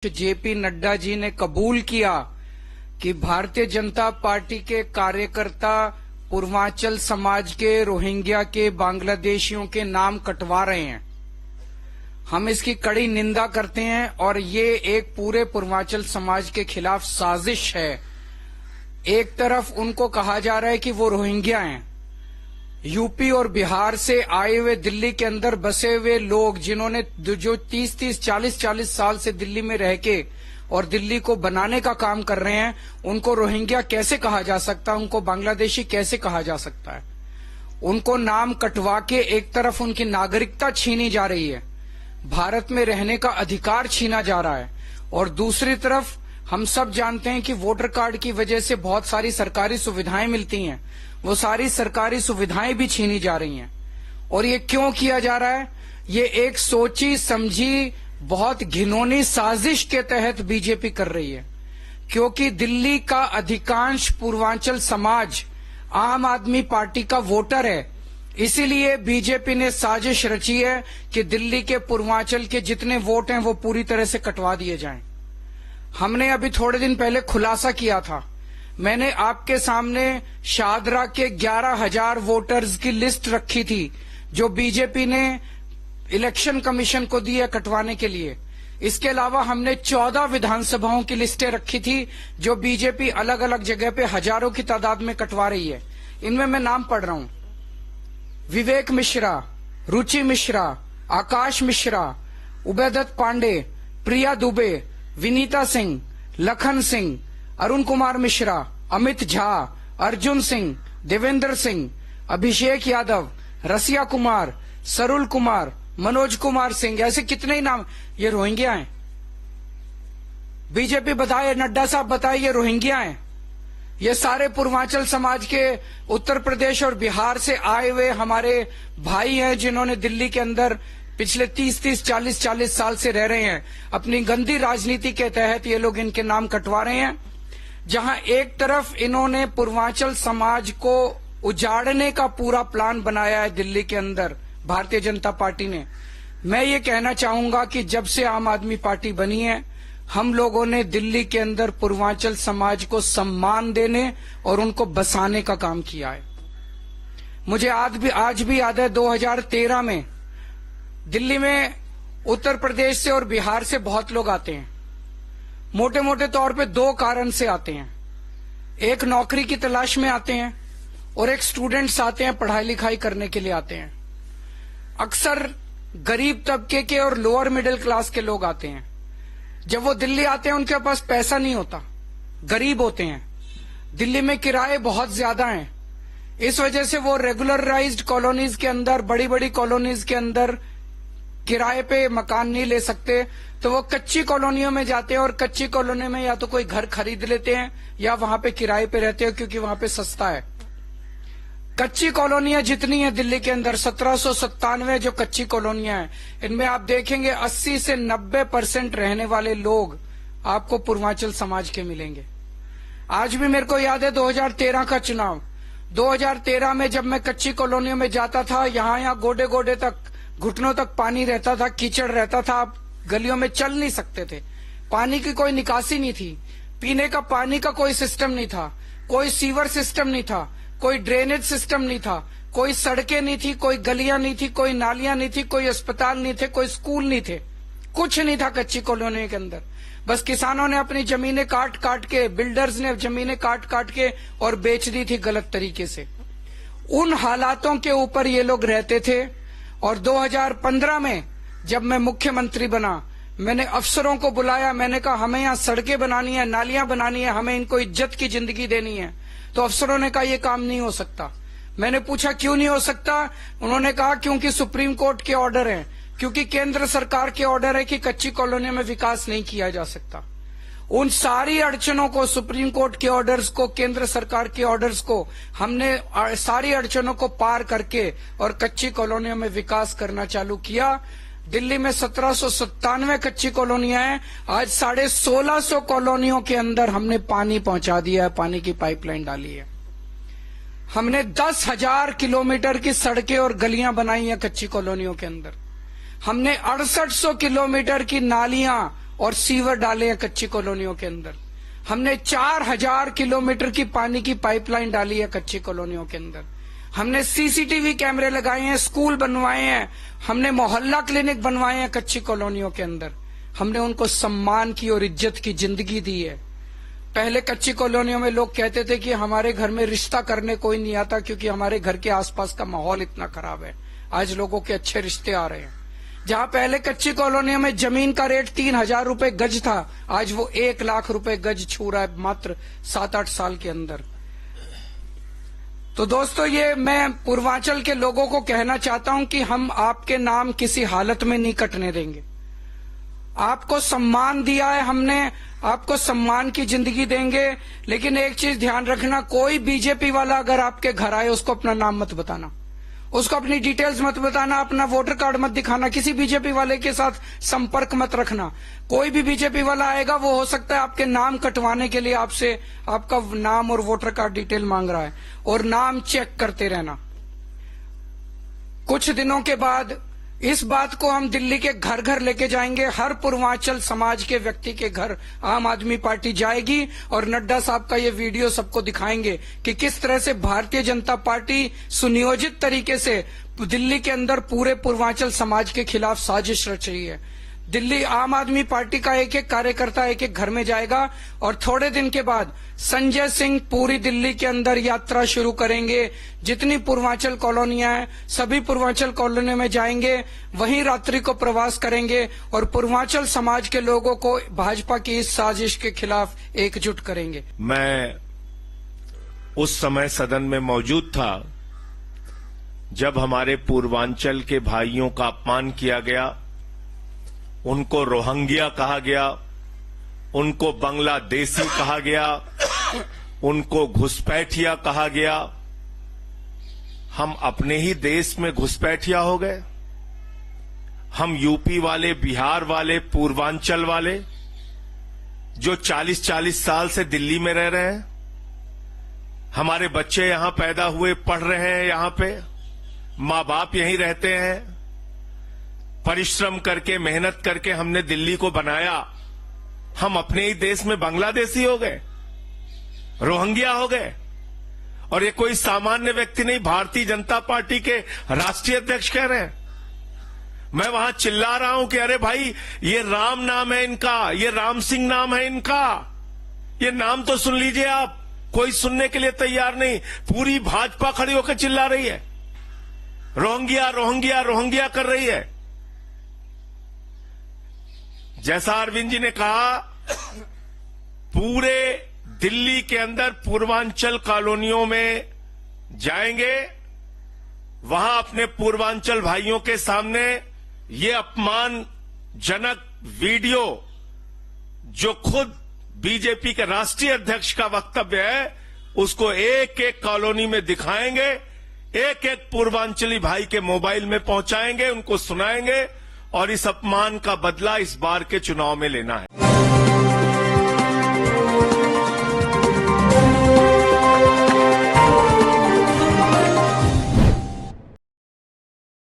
JP Nadda ji ने कबूल किया कि भारतीय जनता पार्टी के कार्यकर्ता पूर्वांचल समाज के, रोहिंग्या के, बांग्लादेशियों के नाम कटवा रहे हैं। हम इसकी कड़ी निंदा करते हैं और ये एक पूरे पूर्वांचल समाज के खिलाफ साजिश है। एक तरफ उनको कहा जा रहा है कि वो रोहिंग्या हैं। यूपी और बिहार से आए हुए दिल्ली के अंदर बसे हुए लोग, जिन्होंने जो 30-30, 40-40 साल से दिल्ली में रह के और दिल्ली को बनाने का काम कर रहे हैं, उनको रोहिंग्या कैसे कहा जा सकता है? उनको बांग्लादेशी कैसे कहा जा सकता है? उनको नाम कटवा के एक तरफ उनकी नागरिकता छीनी जा रही है, भारत में रहने का अधिकार छीना जा रहा है, और दूसरी तरफ हम सब जानते हैं कि वोटर कार्ड की वजह से बहुत सारी सरकारी सुविधाएं मिलती हैं, वो सारी सरकारी सुविधाएं भी छीनी जा रही हैं। और ये क्यों किया जा रहा है? ये एक सोची समझी बहुत घिनौनी साजिश के तहत बीजेपी कर रही है, क्योंकि दिल्ली का अधिकांश पूर्वांचल समाज आम आदमी पार्टी का वोटर है। इसीलिए बीजेपी ने साजिश रची है कि दिल्ली के पूर्वांचल के जितने वोट हैं वो पूरी तरह से कटवा दिए जाएं। हमने अभी थोड़े दिन पहले खुलासा किया था, मैंने आपके सामने शाहदरा के 11,000 वोटर्स की लिस्ट रखी थी जो बीजेपी ने इलेक्शन कमीशन को दी है कटवाने के लिए। इसके अलावा हमने 14 विधानसभाओं की लिस्टें रखी थी जो बीजेपी अलग अलग जगह पे हजारों की तादाद में कटवा रही है। इनमें मैं नाम पढ़ रहा हूं: विवेक मिश्रा, रुचि मिश्रा, आकाश मिश्रा, उबैदत पांडे, प्रिया दुबे, विनीता सिंह, लखन सिंह, अरुण कुमार मिश्रा, अमित झा, अर्जुन सिंह, देवेंद्र सिंह, अभिषेक यादव, रसिया कुमार, सरुल कुमार, मनोज कुमार सिंह, ऐसे कितने ही नाम। ये रोहिंग्या हैं। बीजेपी बताए, नड्डा साहब बताए, ये रोहिंग्या हैं। ये सारे पूर्वांचल समाज के उत्तर प्रदेश और बिहार से आए हुए हमारे भाई हैं, जिन्होंने दिल्ली के अंदर पिछले 30-30, 40-40 साल से रह रहे हैं। अपनी गंदी राजनीति के तहत ये लोग इनके नाम कटवा रहे हैं। जहां एक तरफ इन्होंने पूर्वांचल समाज को उजाड़ने का पूरा प्लान बनाया है दिल्ली के अंदर भारतीय जनता पार्टी ने। मैं ये कहना चाहूंगा कि जब से आम आदमी पार्टी बनी है, हम लोगों ने दिल्ली के अंदर पूर्वांचल समाज को सम्मान देने और उनको बसाने का काम किया है। मुझे आज भी याद है 2013 में दिल्ली में उत्तर प्रदेश से और बिहार से बहुत लोग आते हैं। मोटे मोटे तौर पे 2 कारण से आते हैं। एक नौकरी की तलाश में आते हैं और एक स्टूडेंट्स आते हैं, पढ़ाई लिखाई करने के लिए आते हैं। अक्सर गरीब तबके के और लोअर मिडिल क्लास के लोग आते हैं। जब वो दिल्ली आते हैं उनके पास पैसा नहीं होता, गरीब होते हैं। दिल्ली में किराए बहुत ज्यादा हैं, इस वजह से वो रेगुलराइज्ड कॉलोनीज के अंदर, बड़ी बड़ी कॉलोनीज के अंदर किराए पे मकान नहीं ले सकते, तो वो कच्ची कॉलोनियों में जाते हैं और कच्ची कॉलोनी में या तो कोई घर खरीद लेते हैं या वहां पे किराए पे रहते हैं, क्योंकि वहां पे सस्ता है। कच्ची कॉलोनियां जितनी है दिल्ली के अंदर, 1797 जो कच्ची कॉलोनियां हैं, इनमें आप देखेंगे 80 से 90% रहने वाले लोग आपको पूर्वांचल समाज के मिलेंगे। आज भी मेरे को याद है 2013 का चुनाव। 2013 में जब मैं कच्ची कॉलोनियों में जाता था, यहाँ गोडे गोडे तक, घुटनों तक पानी रहता था, कीचड़ रहता था, आप गलियों में चल नहीं सकते थे। पानी की कोई निकासी नहीं थी, पीने का पानी का कोई सिस्टम नहीं था, कोई सीवर सिस्टम नहीं था, कोई ड्रेनेज सिस्टम नहीं था, कोई सड़कें नहीं थी, कोई गलियां नहीं थी, कोई नालियां नहीं थी, कोई अस्पताल नहीं थे, कोई स्कूल नहीं थे, कुछ नहीं था कच्ची कॉलोनी के अंदर। बस किसानों ने अपनी जमीनें काट काट के, बिल्डर्स ने जमीनें काट काट के और बेच दी थी गलत तरीके से। उन हालातों के ऊपर ये लोग रहते थे। और 2015 में जब मैं मुख्यमंत्री बना, मैंने अफसरों को बुलाया, मैंने कहा हमें यहाँ सड़कें बनानी है, नालियां बनानी है, हमें इनको इज्जत की जिंदगी देनी है। तो अफसरों ने कहा ये काम नहीं हो सकता। मैंने पूछा क्यों नहीं हो सकता? उन्होंने कहा क्योंकि सुप्रीम कोर्ट के ऑर्डर है, क्योंकि केंद्र सरकार के ऑर्डर है कि कच्ची कॉलोनी में विकास नहीं किया जा सकता। उन सारी अड़चनों को, सुप्रीम कोर्ट के ऑर्डर्स को, केंद्र सरकार के ऑर्डर्स को, हमने सारी अड़चनों को पार करके और कच्ची कॉलोनियों में विकास करना चालू किया। दिल्ली में 1797 कच्ची कॉलोनियां हैं, आज 1650 कॉलोनियों के अंदर हमने पानी पहुंचा दिया है, पानी की पाइपलाइन डाली है। हमने 10,000 किलोमीटर की सड़कें और गलियां बनाई हैं कच्ची कॉलोनियों के अंदर। हमने 6800 किलोमीटर की नालियां और सीवर डाले हैं कच्ची कॉलोनियों के अंदर। हमने 4000 किलोमीटर की पानी की पाइपलाइन डाली है कच्ची कॉलोनियों के अंदर। हमने सीसीटीवी कैमरे लगाए हैं, स्कूल बनवाए हैं, हमने मोहल्ला क्लिनिक बनवाए हैं कच्ची कॉलोनियों के अंदर। हमने उनको सम्मान की और इज्जत की जिंदगी दी है। पहले कच्ची कॉलोनियों में लोग कहते थे कि हमारे घर में रिश्ता करने कोई नहीं आता क्योंकि हमारे घर के आसपास का माहौल इतना खराब है। आज लोगों के अच्छे रिश्ते आ रहे हैं। जहां पहले कच्ची कॉलोनियों में जमीन का रेट 3000 रुपए गज था, आज वो 1 लाख रुपए गज छू रहा है मात्र 7-8 साल के अंदर। तो दोस्तों, ये मैं पूर्वांचल के लोगों को कहना चाहता हूं कि हम आपके नाम किसी हालत में नहीं कटने देंगे। आपको सम्मान दिया है हमने, आपको सम्मान की जिंदगी देंगे। लेकिन एक चीज ध्यान रखना, कोई बीजेपी वाला अगर आपके घर आए उसको अपना नाम मत बताना, उसको अपनी डिटेल्स मत बताना, अपना वोटर कार्ड मत दिखाना, किसी बीजेपी वाले के साथ संपर्क मत रखना। कोई भी बीजेपी वाला आएगा वो हो सकता है आपके नाम कटवाने के लिए आपसे आपका नाम और वोटर कार्ड डिटेल मांग रहा है, और नाम चेक करते रहना। कुछ दिनों के बाद इस बात को हम दिल्ली के घर घर लेके जाएंगे। हर पूर्वांचल समाज के व्यक्ति के घर आम आदमी पार्टी जाएगी और नड्डा साहब का ये वीडियो सबको दिखाएंगे कि किस तरह से भारतीय जनता पार्टी सुनियोजित तरीके से दिल्ली के अंदर पूरे पूर्वांचल समाज के खिलाफ साजिश रच रही है। दिल्ली आम आदमी पार्टी का एक एक कार्यकर्ता एक एक घर में जाएगा और थोड़े दिन के बाद संजय सिंह पूरी दिल्ली के अंदर यात्रा शुरू करेंगे। जितनी पूर्वांचल कॉलोनियां हैं सभी पूर्वांचल कॉलोनी में जाएंगे, वहीं रात्रि को प्रवास करेंगे और पूर्वांचल समाज के लोगों को भाजपा की इस साजिश के खिलाफ एकजुट करेंगे। मैं उस समय सदन में मौजूद था जब हमारे पूर्वांचल के भाइयों का अपमान किया गया, उनको रोहिंग्या कहा गया, उनको बांग्लादेशी कहा गया, उनको घुसपैठिया कहा गया। हम अपने ही देश में घुसपैठिया हो गए। हम यूपी वाले, बिहार वाले, पूर्वांचल वाले जो 40-40 साल से दिल्ली में रह रहे हैं, हमारे बच्चे यहां पैदा हुए, पढ़ रहे हैं, यहां पे मां बाप यहीं रहते हैं, परिश्रम करके मेहनत करके हमने दिल्ली को बनाया। हम अपने ही देश में बांग्लादेशी हो गए, रोहिंग्या हो गए। और ये कोई सामान्य व्यक्ति नहीं, भारतीय जनता पार्टी के राष्ट्रीय अध्यक्ष कह रहे हैं। मैं वहां चिल्ला रहा हूं कि अरे भाई, ये राम नाम है इनका, ये राम सिंह नाम है इनका, ये नाम तो सुन लीजिए आप। कोई सुनने के लिए तैयार नहीं। पूरी भाजपा खड़ी होकर चिल्ला रही है, रोहिंग्या रोहिंग्या रोहिंग्या कर रही है। जैसा अरविंद जी ने कहा, पूरे दिल्ली के अंदर पूर्वांचल कॉलोनियों में जाएंगे, वहां अपने पूर्वांचल भाइयों के सामने ये अपमानजनक वीडियो जो खुद बीजेपी के राष्ट्रीय अध्यक्ष का वक्तव्य है, उसको एक एक कॉलोनी में दिखाएंगे, एक एक पूर्वांचली भाई के मोबाइल में पहुंचाएंगे, उनको सुनाएंगे और इस अपमान का बदला इस बार के चुनाव में लेना है।